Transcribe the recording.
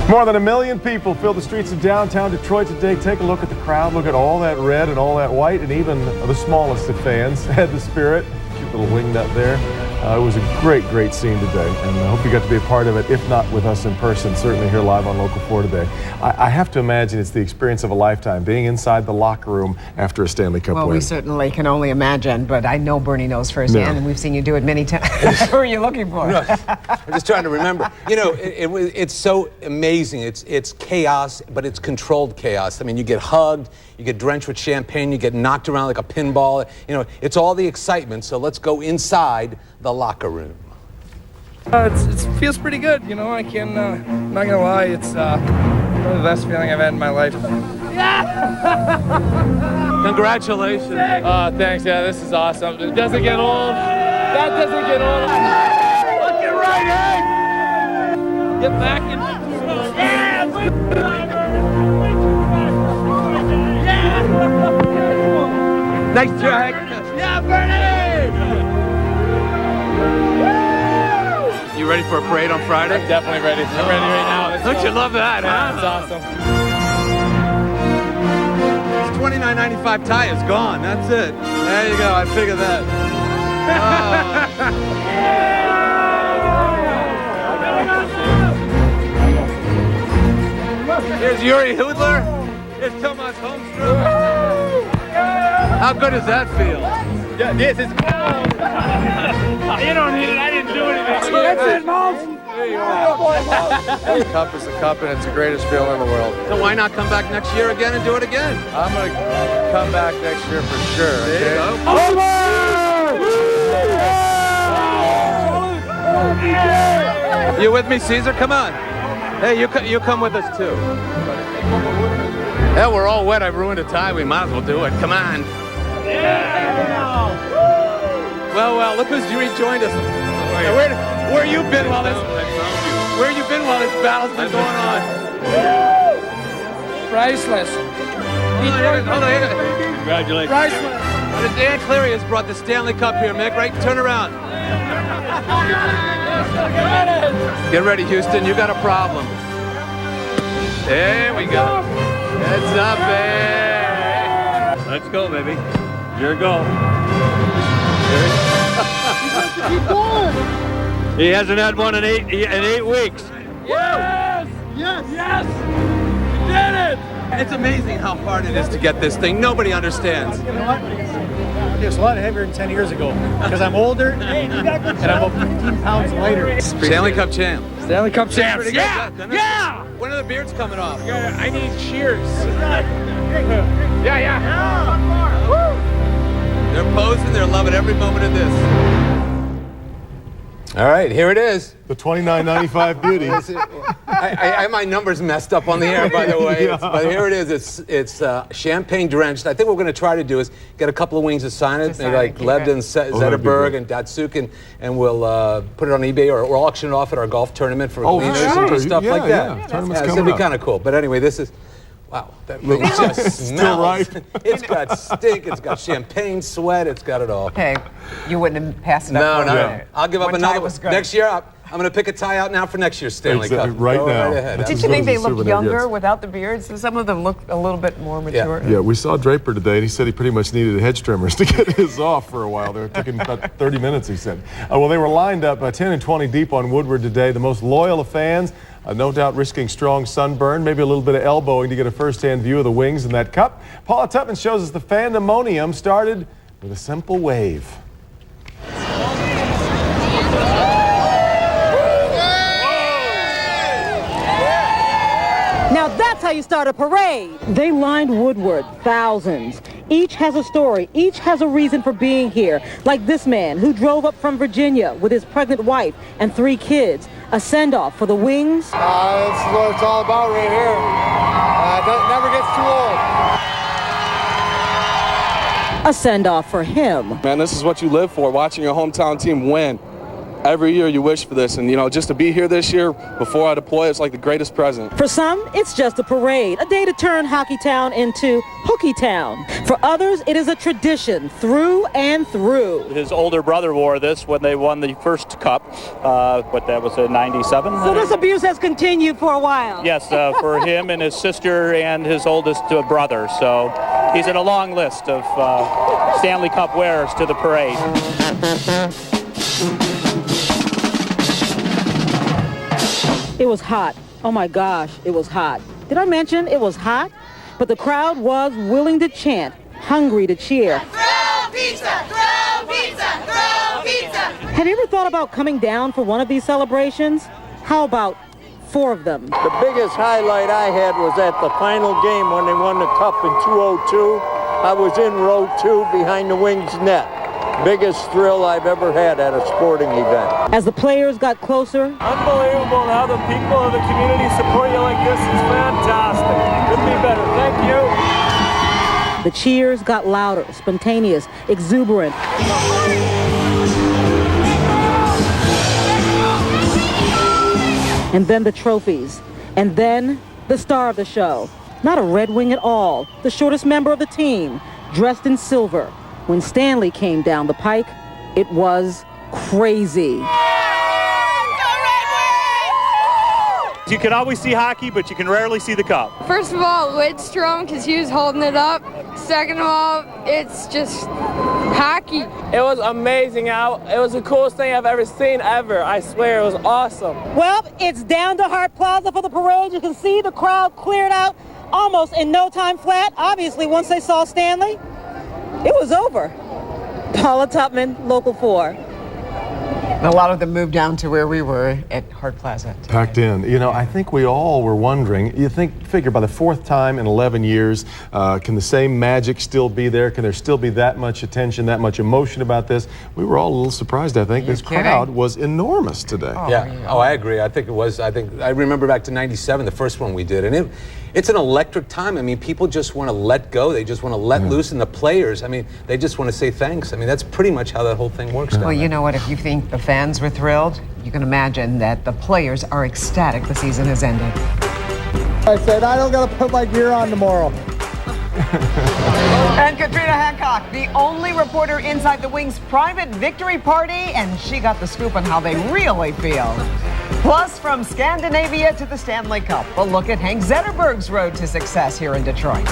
More than 1 million people fill the streets of downtown Detroit today. Take a look at the crowd. Look at all that red and all that white, and even the smallest of fans had the spirit. Cute little wingnut there. It was a great scene today, and I hope you got to be a part of it, if not with us in person, certainly here live on Local 4 today. I have to imagine it's the experience of a lifetime, being inside the locker room after a Stanley Cup win. Well, we certainly can only imagine, but I know Bernie knows firsthand, and we've seen you do it many times. Who are you looking for? I'm just trying to remember. You know, it's so amazing. It's chaos, but it's controlled chaos. I mean, you get hugged, you get drenched with champagne, you get knocked around like a pinball. You know, it's all the excitement, so let's go inside the locker room. It feels pretty good, you know. I'm not gonna lie, it's probably the best feeling I've had in my life. Congratulations. Thanks, yeah, this is awesome. It doesn't get old. That doesn't get old. Look at right hand. Get back in. Nice track. Yeah, Bernie! You ready for a parade on Friday? I'm definitely ready. I'm ready right now. Don't you love that, huh? That's awesome. This $29.95 tie is gone. That's it. There you go. I figured that. Here's Yuri Hoodler. Here's Tomas Holmstrom. How good does that feel? Yeah, this is cold. You don't need it. I didn't do anything. That's it, Moms. There you are. The cup is the cup, and it's the greatest feeling in the world. So why not come back next year again and do it again? I'm going to come back next year for sure. There you go. You with me, Caesar? Come on. Hey, you come with us too. Yeah, we're all wet. I ruined a tie. We might as well do it. Come on. Yeah. Well, look who's rejoined us. Where you been while this battle's been going on? Priceless. Hold on. Congratulations. Priceless. Dan Cleary has brought the Stanley Cup here, Mick. Right? Turn around. Get ready, Houston. You got a problem. There we go. Heads up, man. Let's go, baby. Your goal. He hasn't had one in eight weeks. Yes! Yes! Yes! You did it! It's amazing how hard it is to get this thing. Nobody understands. You know what? It was a lot heavier than 10 years ago because I'm older and I'm about 15 pounds lighter. Stanley Cup champ. Stanley Cup champs. Yeah! Yeah! When are the beards coming off? Yeah, I need cheers. Yeah. They're posing. They're loving every moment of this. All right, here it is. The $29.95 beauty. I have my numbers messed up on the air, by the way. Yeah. But here it is. It's champagne drenched. I think what we're going to try to do is get a couple of wings to sign it, maybe like Lebden, Zetterberg, and Datsuk, and we'll put it on eBay or auction it off at our golf tournament for cleaners and stuff like that. Yeah, It's going to be kind of cool. But anyway, this is. Wow, that thing just smells. Right. It's got stink, it's got champagne sweat, it's got it all. Okay, you wouldn't have passed it up. No. I'll give up another one. Good. Next year, I'm going to pick a tie out now for next year's Stanley Cup. Right Go now. Right ahead. Did you think they looked younger without the beards? Some of them look a little bit more mature. Yeah, we saw Draper today, and he said he pretty much needed hedge trimmers to get his off for a while. They were taking about 30 minutes, he said. Well, they were lined up 10 and 20 deep on Woodward today. The most loyal of fans, no doubt risking strong sunburn, maybe a little bit of elbowing to get a first-hand view of the wings in that cup. Paula Tutman shows us the fandemonium started with a simple wave. Now that's how you start a parade. They lined Woodward, thousands. Each has a story. Each has a reason for being here. Like this man who drove up from Virginia with his pregnant wife and 3 kids. A send-off for the wings. That's what it's all about right here. It never gets too old. A send-off for him. Man, this is what you live for, watching your hometown team win. every year you wish for this, and just to be here this year before I deploy, it's like the greatest present. For some, it's just a parade, a day to turn Hockey Town into Hooky Town. For others, it is a tradition through and through. His older brother wore this when they won the first cup, but that was in '97. So this abuse has continued for a while. Yes, for him and his sister and his oldest brother. So he's in a long list of Stanley Cup wearers to the parade. It was hot. Oh my gosh, it was hot. Did I mention it was hot? But the crowd was willing to chant, hungry to cheer. Throw pizza! Throw pizza! Throw pizza! Have you ever thought about coming down for one of these celebrations? How about 4 of them? The biggest highlight I had was at the final game when they won the cup in 2002. I was in row 2 behind the Wings net. Biggest thrill I've ever had at a sporting event. As the players got closer, Unbelievable how the people of the community support you like this is fantastic. Couldn't be better. Thank you. the cheers got louder, spontaneous, exuberant. And then the trophies. And then the star of the show. Not a Red Wing at all. The shortest member of the team, dressed in silver. When Stanley came down the pike, it was crazy. You can always see hockey, but you can rarely see the cup. First of all, Lidstrom, because he was holding it up. Second of all, it's just hockey. It was amazing. It was the coolest thing I've ever seen ever. I swear, it was awesome. Well, it's down to Hart Plaza for the parade. You can see the crowd cleared out almost in no time flat. Obviously, once they saw Stanley, it was over. Paula Tupman, Local 4. A lot of them moved down to where we were at Hart Plaza today. Packed in. You know, I think we all were wondering, figure by the fourth time in 11 years, can the same magic still be there? Can there still be that much attention, that much emotion about this? We were all a little surprised, I think. This crowd was enormous today. I agree. I think it was. I remember back to 97, the first one we did, and it's an electric time. I mean, people just want to let go. They just want to let loose, and the players, I mean, they just want to say thanks. I mean, that's pretty much how that whole thing works. Well, you know what? If you think the fans were thrilled, you can imagine that the players are ecstatic the season has ended. I said, I don't got to put my gear on tomorrow. And Katrina Hancock, the only reporter inside the Wings' private victory party, and she got the scoop on how they really feel. Plus, from Scandinavia to the Stanley Cup, a look at Hank Zetterberg's road to success here in Detroit.